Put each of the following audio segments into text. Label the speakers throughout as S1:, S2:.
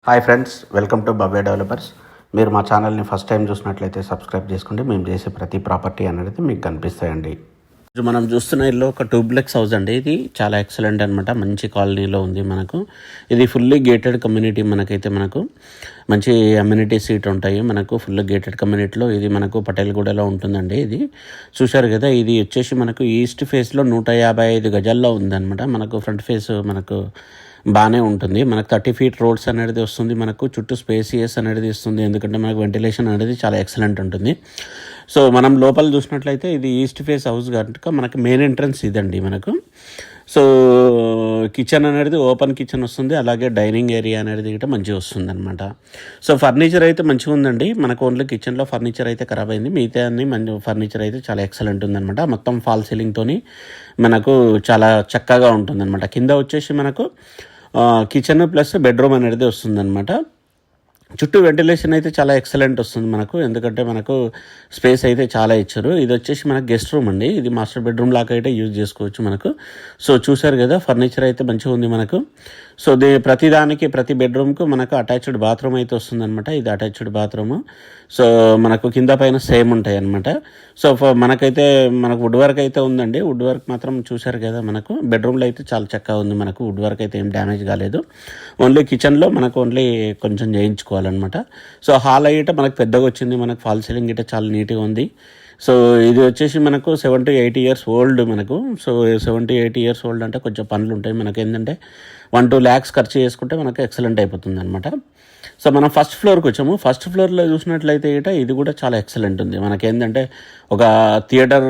S1: Hi friends, welcome to Bhavya developers. మీరు మా ఛానల్ని ఫస్ట్ టైం చూసినట్లయితే సబ్స్క్రైబ్ చేసుకోండి. మేము చేసే ప్రతి ప్రాపర్టీ అనేది మీకు కనిపిస్తాయండి. మనం చూస్తున్న ఇల్లు ఒక డూప్లెక్స్ హౌస్ అండి. ఇది చాలా ఎక్సలెంట్ అనమాట. మంచి కాలనీలో ఉంది మనకు. ఇది ఫుల్లీ గేటెడ్ కమ్యూనిటీ. మనకు మంచి అమ్యూనిటీ సీట్ ఉంటాయి. మనకు ఫుల్ గేటెడ్ కమ్యూనిటీలో ఇది మనకు పటేల్గూడలో ఉంటుందండి. ఇది చూశారు కదా. ఇది వచ్చేసి మనకు ఈస్ట్ ఫేస్లో 155 గజాల్లో ఉందన్నమాట. మనకు ఫ్రంట్ ఫేస్ మనకు బాగానే ఉంటుంది. మనకు 30 feet రోడ్స్ అనేది వస్తుంది. మనకు చుట్టూ స్పేసియస్ అనేది ఇస్తుంది. ఎందుకంటే మనకు వెంటిలేషన్ అనేది చాలా ఎక్సలెంట్ ఉంటుంది. సో మనం లోపల చూసినట్లయితే ఇది ఈస్ట్ ఫేస్ హౌస్ కనుక మనకు మెయిన్ ఎంట్రన్స్ ఇదండి మనకు. సో కిచెన్ అనేది ఓపెన్ కిచెన్ వస్తుంది. అలాగే డైనింగ్ ఏరియా అనేది కూడా మంచిగా వస్తుంది అనమాట. సో ఫర్నిచర్ అయితే మంచిగా ఉందండి. మనకు ఓన్లీ కిచెన్లో ఫర్నిచర్ అయితే ఖరాబ్ అయింది. మిగతా అన్ని మంచి ఫర్నిచర్ అయితే చాలా ఎక్సలెంట్ ఉందన్నమాట. మొత్తం ఫాల్ సీలింగ్తోని మనకు చాలా చక్కగా ఉంటుందన్నమాట. కింద వచ్చేసి మనకు కిచెన్ ప్లస్ బెడ్రూమ్ అనేది వస్తుందన్నమాట. చుట్టూ వెంటిలేషన్ అయితే చాలా ఎక్సలెంట్ వస్తుంది మనకు. ఎందుకంటే మనకు స్పేస్ అయితే చాలా ఇచ్చారు. ఇది వచ్చేసి మనకు గెస్ట్ రూమ్ అండి. ఇది మాస్టర్ బెడ్రూమ్ లాగా అయితే యూజ్ చేసుకోవచ్చు మనకు. సో చూసారు కదా, ఫర్నిచర్ అయితే మంచిగా ఉంది మనకు. సో ప్రతి బెడ్రూమ్కు మనకు అటాచ్డ్ బాత్రూమ్ అయితే వస్తుందన్నమాట. ఇది అటాచ్డ్ బాత్రూమ్. సో మనకు కింద పైన సేమ్ ఉంటాయి అనమాట. సో మనకు వుడ్ వర్క్ అయితే ఉందండి. వుడ్ వర్క్ మాత్రం చూసారు కదా. మనకు బెడ్రూమ్లో అయితే చాలా చక్కగా ఉంది. మనకు వుడ్ వర్క్ అయితే ఏం డ్యామేజ్ కాలేదు. ఓన్లీ కిచెన్లో మనకు కొంచెం చేయించుకోవాలన్నమాట. సో హాల్ అయ్యేట మనకు పెద్దగా వచ్చింది. మనకు ఫాల్ సీలింగ్ గిట్ట చాలా నీట్గా ఉంది. సో ఇది వచ్చేసి మనకు 7 to 8 years ఓల్డ్ మనకు. సో 7 to 8 years ఓల్డ్ అంటే కొంచెం పనులు ఉంటాయి. మనకి ఏంటంటే 1-2 lakhs ఖర్చు చేసుకుంటే మనకు ఎక్సలెంట్ అయిపోతుంది అనమాట. సో మనం ఫస్ట్ ఫ్లోర్కి వచ్చాము. ఫస్ట్ ఫ్లోర్లో చూసినట్లయితే ఇది కూడా చాలా ఎక్సలెంట్ ఉంది. మనకేంటంటే ఒక థియేటర్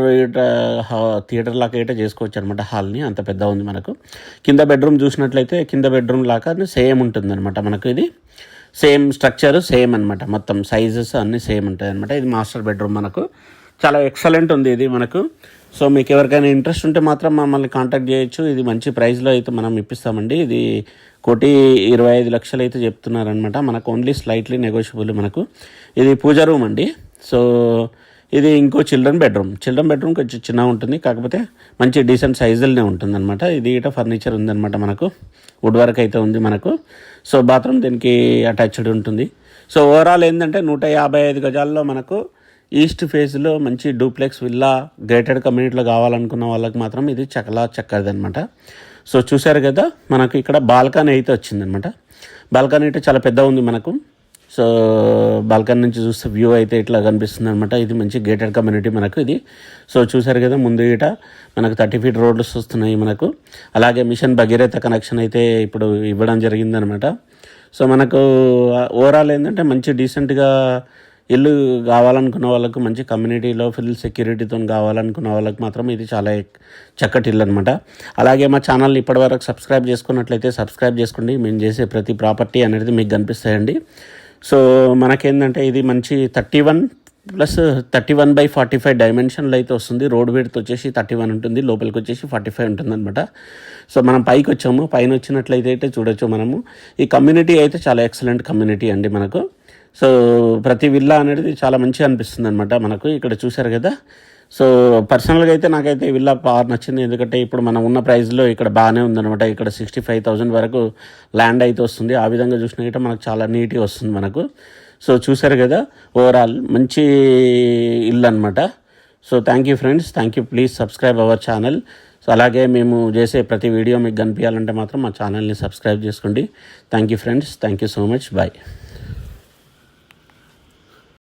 S1: లాగా చేసుకోవచ్చు అనమాట. హాల్ని అంత పెద్ద ఉంది మనకు. కింద బెడ్రూమ్ చూసినట్లయితే కింద బెడ్రూమ్ లాగా సేమ్ ఉంటుంది అనమాట. మనకు ఇది సేమ్ స్ట్రక్చర్ సేమ్ అనమాట. మొత్తం సైజెస్ అన్నీ సేమ్ ఉంటాయి అనమాట. ఇది మాస్టర్ బెడ్రూమ్ మనకు. చాలా ఎక్సలెంట్ ఉంది ఇది మనకు. సో మీకు ఎవరికైనా ఇంట్రెస్ట్ ఉంటే మాత్రం మమ్మల్ని కాంటాక్ట్ చేయొచ్చు. ఇది మంచి ప్రైస్లో అయితే మనం ఇప్పిస్తామండి. ఇది 1,25,00,000 అయితే చెప్తున్నారనమాట. మనకు ఓన్లీ స్లైట్లీ నెగోషియబుల్ మనకు. ఇది పూజా రూమ్ అండి. సో ఇది ఇంకో చిల్డ్రన్ బెడ్రూమ్ కొంచెం చిన్నగా ఉంటుంది. కాకపోతే మంచి డీసెంట్ సైజులనే ఉంటుందన్నమాట. ఇది ఇట ఫర్నిచర్ ఉందన్నమాట మనకు. వుడ్ వర్క్ అయితే ఉంది మనకు. సో బాత్రూమ్ దీనికి అటాచ్డ్ ఉంటుంది. సో ఓవరాల్ ఏంటంటే 155 గజాల్లో మనకు ఈస్ట్ ఫేస్లో మంచి డూప్లెక్స్ విల్లా గేటెడ్ కమ్యూనిటీలో కావాలనుకున్న వాళ్ళకి మాత్రం ఇది చక్కది అనమాట. సో చూసారు కదా, మనకు ఇక్కడ బాల్కనీ అయితే వచ్చిందనమాట. బాల్కనీ అయితే చాలా పెద్ద ఉంది మనకు. సో బాల్కనీ నుంచి చూస్తే వ్యూ అయితే ఇట్లా కనిపిస్తుంది అనమాట. ఇది మంచి గేటెడ్ కమ్యూనిటీ మనకు ఇది. సో చూసారు కదా, ముందు మనకు 30 feet రోడ్స్ వస్తున్నాయి మనకు. అలాగే మిషన్ భగీరథ కనెక్షన్ అయితే ఇప్పుడు ఇవ్వడం జరిగిందనమాట. సో మనకు ఓవరాల్ ఏంటంటే మంచి డీసెంట్గా ఇల్లు కావాలనుకున్న వాళ్ళకు, మంచి కమ్యూనిటీలో ఫుల్ సెక్యూరిటీతో కావాలనుకున్న వాళ్ళకి మాత్రం ఇది చాలా చక్కటి ఇల్లు అనమాట. అలాగే మా ఛానల్ని ఇప్పటివరకు సబ్స్క్రైబ్ చేసుకున్నట్లయితే సబ్స్క్రైబ్ చేసుకోండి. మేము చేసే ప్రతి ప్రాపర్టీ అనేది మీకు కనిపిస్తాయండి. సో మనకేంటంటే ఇది మంచి 31/45 డైమెన్షన్లు అయితే వస్తుంది. రోడ్ విడ్త్ వచ్చేసి 31 ఉంటుంది. లోపలికి వచ్చేసి 45 ఉంటుంది అనమాట. సో మనం పైకి వచ్చాము. పైన వచ్చినట్లయితే చూడొచ్చు మనము. ఈ కమ్యూనిటీ అయితే చాలా ఎక్సలెంట్ కమ్యూనిటీ అండి మనకు. సో ప్రతి విల్లా అనేది చాలా మంచిగా అనిపిస్తుంది అనమాట మనకు. ఇక్కడ చూశారు కదా. సో పర్సనల్గా అయితే నాకైతే విల్లా బాగా నచ్చింది. ఎందుకంటే ఇప్పుడు మనం ఉన్న ప్రైస్లో ఇక్కడ బాగానే ఉందన్నమాట. ఇక్కడ 65,000 వరకు ల్యాండ్ అయితే వస్తుంది. ఆ విధంగా చూసినట్టు మనకు చాలా నీట్గా వస్తుంది మనకు. సో చూశారు కదా, ఓవరాల్ మంచి ఇల్లు అనమాట. So thank you friends, thank you. Please subscribe our channel. So అలాగే మేము చేసే ప్రతి వీడియో మీకు కనిపించాలంటే మాత్రం మా ఛానల్ని సబ్స్క్రైబ్ చేసుకోండి. Thank you friends, thank you so much. Bye.